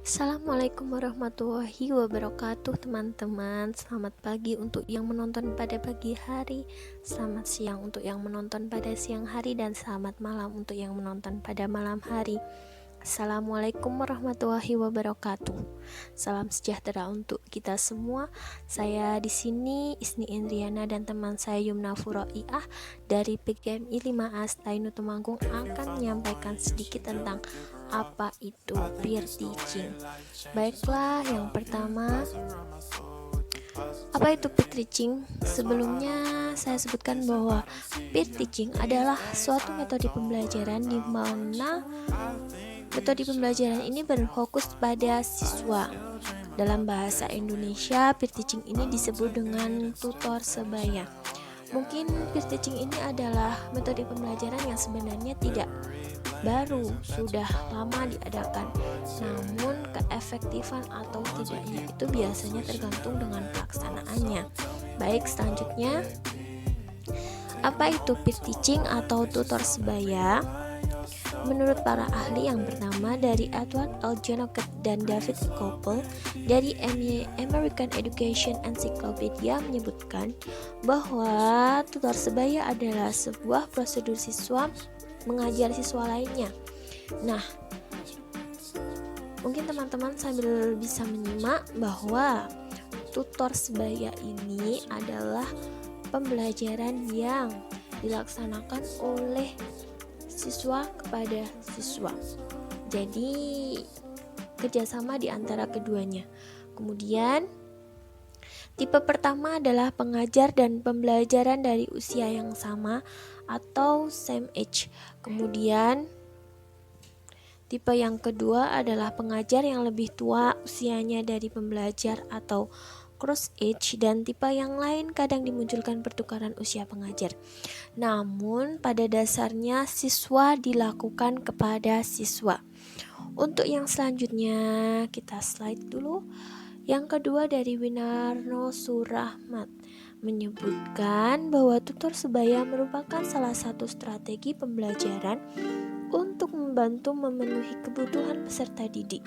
Assalamualaikum warahmatullahi wabarakatuh teman-teman. Selamat pagi untuk yang menonton pada pagi hari, selamat siang untuk yang menonton pada siang hari, dan selamat malam untuk yang menonton pada malam hari. Assalamualaikum warahmatullahi wabarakatuh. Salam sejahtera untuk kita semua. Saya di sini Isni Indriana dan teman saya Yumna Furoiah dari PGMI 5A Stainu Temanggung akan menyampaikan sedikit tentang apa itu peer teaching. Baiklah, yang pertama, apa itu peer teaching? Sebelumnya saya sebutkan bahwa peer teaching adalah suatu metode pembelajaran di mana metode pembelajaran ini berfokus pada siswa. Dalam bahasa Indonesia, peer teaching ini disebut dengan tutor sebaya. Mungkin peer teaching ini adalah metode pembelajaran yang sebenarnya tidak baru, sudah lama diadakan. Namun keefektifan atau tidaknya itu biasanya tergantung dengan pelaksanaannya. Baik, selanjutnya, apa itu peer teaching atau tutor sebaya? Menurut para ahli, yang pertama dari Edward L. Joneket dan David Koppel dari American Education Encyclopedia menyebutkan bahwa tutor sebaya adalah sebuah prosedur siswa mengajar siswa lainnya. Nah, mungkin teman-teman sambil bisa menyimak bahwa tutor sebaya ini adalah pembelajaran yang dilaksanakan oleh siswa kepada siswa. Jadi kerjasama di antara keduanya. Kemudian tipe pertama adalah pengajar dan pembelajaran dari usia yang sama atau same age. Kemudian tipe yang kedua adalah pengajar yang lebih tua usianya dari pembelajar atau cross age, dan tipe yang lain kadang dimunculkan pertukaran usia pengajar. Namun pada dasarnya siswa dilakukan kepada siswa. Untuk yang selanjutnya kita slide dulu. Yang kedua dari Winarno Surahmat menyebutkan bahwa tutor sebaya merupakan salah satu strategi pembelajaran untuk membantu memenuhi kebutuhan peserta didik.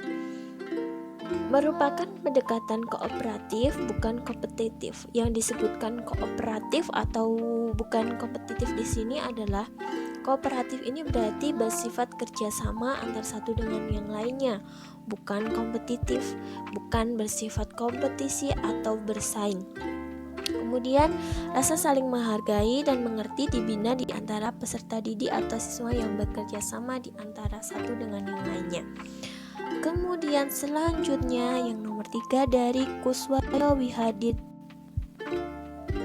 Merupakan pendekatan kooperatif, bukan kompetitif. Yang disebutkan kooperatif atau bukan kompetitif di sini adalah kooperatif ini berarti bersifat kerjasama antar satu dengan yang lainnya, bukan kompetitif, bukan bersifat kompetisi atau bersaing. Kemudian rasa saling menghargai dan mengerti dibina di antara peserta didik atau siswa yang bekerja sama di antara satu dengan yang lainnya. Kemudian selanjutnya yang nomor 3 dari Kuswaya Wihadit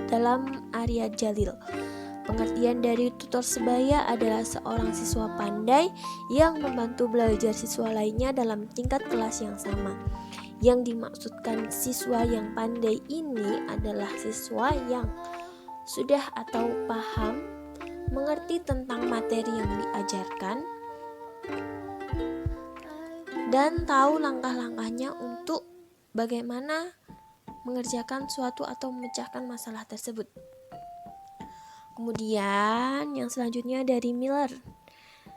dalam Arya Jalil. Pengertian dari tutor sebaya adalah seorang siswa pandai yang membantu belajar siswa lainnya dalam tingkat kelas yang sama. Yang dimaksudkan siswa yang pandai ini adalah siswa yang sudah atau paham, mengerti tentang materi yang diajarkan, dan tahu langkah-langkahnya untuk bagaimana mengerjakan suatu atau memecahkan masalah tersebut. Kemudian yang selanjutnya dari Miller.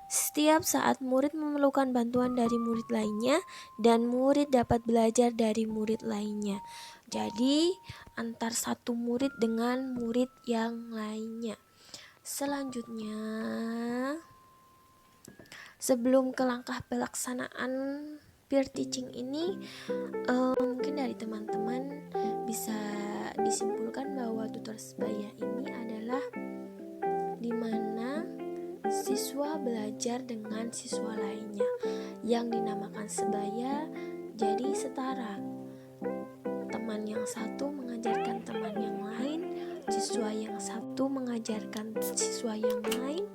Setiap saat murid memerlukan bantuan dari murid lainnya dan murid dapat belajar dari murid lainnya. Jadi antar satu murid dengan murid yang lainnya. Selanjutnya, sebelum ke langkah pelaksanaan peer teaching ini, mungkin dari teman-teman bisa disimpulkan bahwa tutor sebaya ini adalah dimana siswa belajar dengan siswa lainnya. Yang dinamakan sebaya jadi setara. Teman yang satu mengajarkan teman yang lain, siswa yang satu mengajarkan siswa yang lain,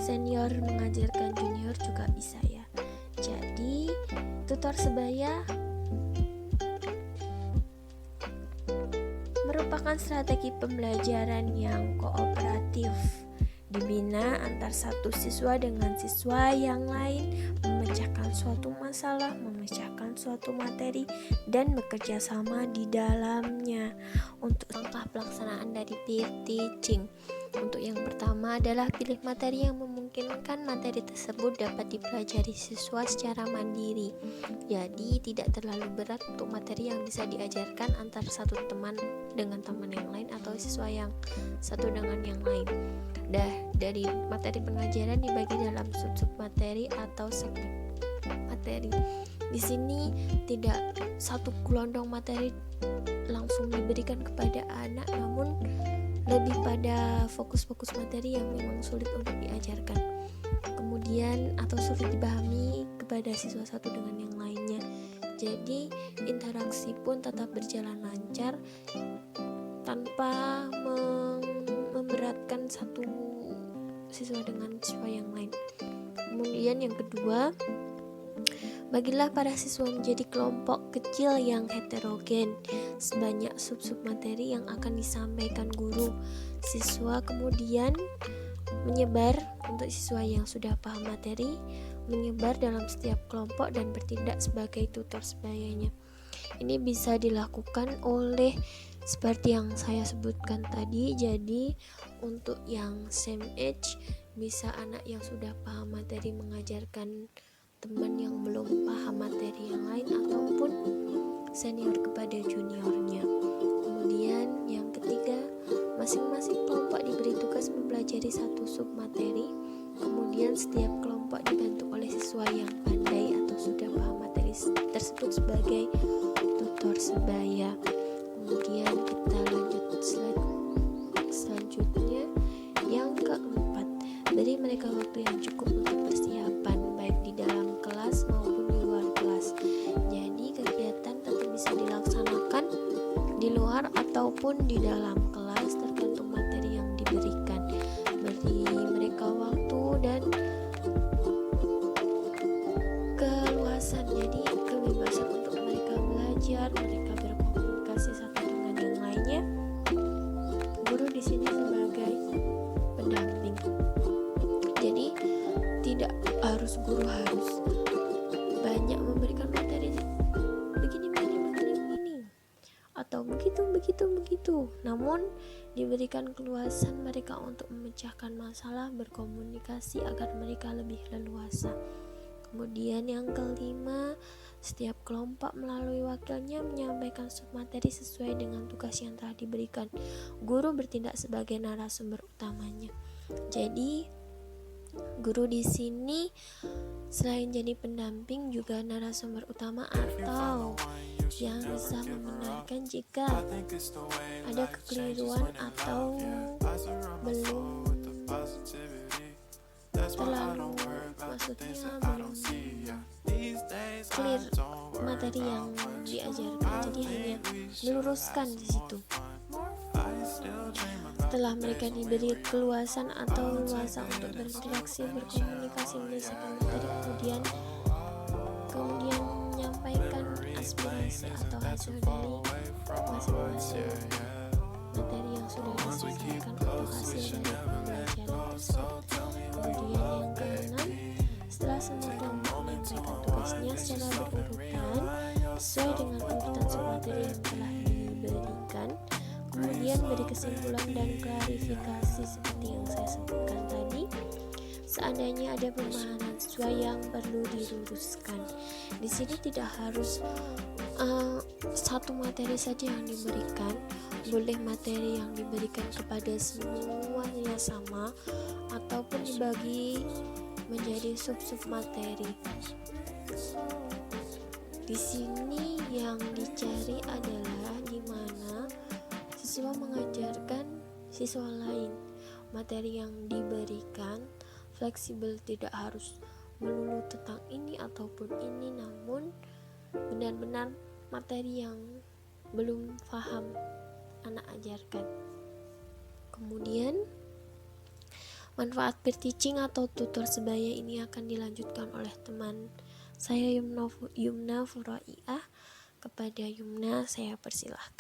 senior mengajarkan junior juga bisa ya. Jadi tutor sebaya merupakan strategi pembelajaran yang kooperatif, dibina antar satu siswa dengan siswa yang lain, memecahkan suatu masalah, memecahkan suatu materi, dan bekerja sama di dalamnya. Untuk langkah pelaksanaan dari peer teaching, untuk yang pertama adalah pilih materi yang memungkinkan materi tersebut dapat dipelajari siswa secara mandiri. Jadi tidak terlalu berat untuk materi yang bisa diajarkan antar satu teman dengan teman yang lain atau siswa yang satu dengan yang lain. Dari materi pengajaran dibagi dalam sub-sub materi atau segmen materi. Di sini tidak satu gelondong materi langsung diberikan kepada anak, namun lebih pada fokus-fokus materi yang memang sulit untuk diajarkan, kemudian atau sulit dipahami kepada siswa satu dengan yang lainnya. Jadi interaksi pun tetap berjalan lancar tanpa memberatkan satu siswa dengan siswa yang lain. Kemudian yang kedua, bagilah para siswa menjadi kelompok kecil yang heterogen sebanyak sub-sub materi yang akan disampaikan guru. Siswa kemudian menyebar untuk siswa yang sudah paham materi, menyebar dalam setiap kelompok dan bertindak sebagai tutor sebayanya. Ini bisa dilakukan oleh seperti yang saya sebutkan tadi. Jadi untuk yang same age, bisa anak yang sudah paham materi mengajarkan teman yang belum paham materi yang lain, ataupun senior kepada juniornya. Kemudian yang ketiga, masing-masing kelompok diberi tugas mempelajari satu sub materi. Kemudian setiap kelompok dibantu oleh siswa yang pandai atau sudah paham materi tersebut sebagai tutor sebaya. Kemudian kita lanjut slide selanjutnya. Yang keempat, beri mereka waktu yang cukup untuk persiapan baik di dalam kelas maupun di luar kelas. Jadi kegiatan tetap bisa dilaksanakan di luar ataupun di dalam kelas tergantung materi yang diberikan. Beri mereka waktu dan keluasan, jadi kebebasan untuk mereka belajar, mereka berkomunikasi satu dengan yang lainnya. Guru di sini sebagai pendamping. Jadi tidak harus guru harus banyak memberikan materi begini atau begitu. Namun diberikan keluasan mereka untuk memecahkan masalah, berkomunikasi agar mereka lebih leluasa. Kemudian yang kelima, setiap kelompok melalui wakilnya menyampaikan submateri sesuai dengan tugas yang telah diberikan. Guru bertindak sebagai narasumber utamanya. Jadi guru di sini selain jadi pendamping juga narasumber utama atau yang bisa membenarkan jika ada kekeliruan atau belum terlalu, maksudnya belum clear materi yang diajarkan, jadi hanya meluruskan di situ. Setelah mereka diberi keluasan atau luasa untuk berinteraksi, berkomunikasi, menyelesaikan materi, kemudian menyampaikan aspirasi atau hasil dari masing-masing materi yang sudah diselesaikan atau hasil dari pembelajaran tersebut. Kemudian yang keenam, setelah semua kelompok menyampaikan tugasnya secara berurutan sesuai dengan urutan materi yang telah diberikan, kemudian beri kesimpulan dan klarifikasi seperti yang saya sebutkan tadi. Seandainya ada pemahaman siswa yang perlu diluruskan, di sini tidak harus satu materi saja yang diberikan, boleh materi yang diberikan kepada semuanya sama ataupun dibagi menjadi sub-sub materi. Di sini yang dicari adalah di mana siswa mengajarkan siswa lain. Materi yang diberikan fleksibel, tidak harus melulu tentang ini ataupun ini, namun benar-benar materi yang belum paham anak ajarkan. Kemudian manfaat peer teaching atau tutor sebaya ini akan dilanjutkan oleh teman saya Yumna Furaiah. Kepada Yumna saya persilahkan.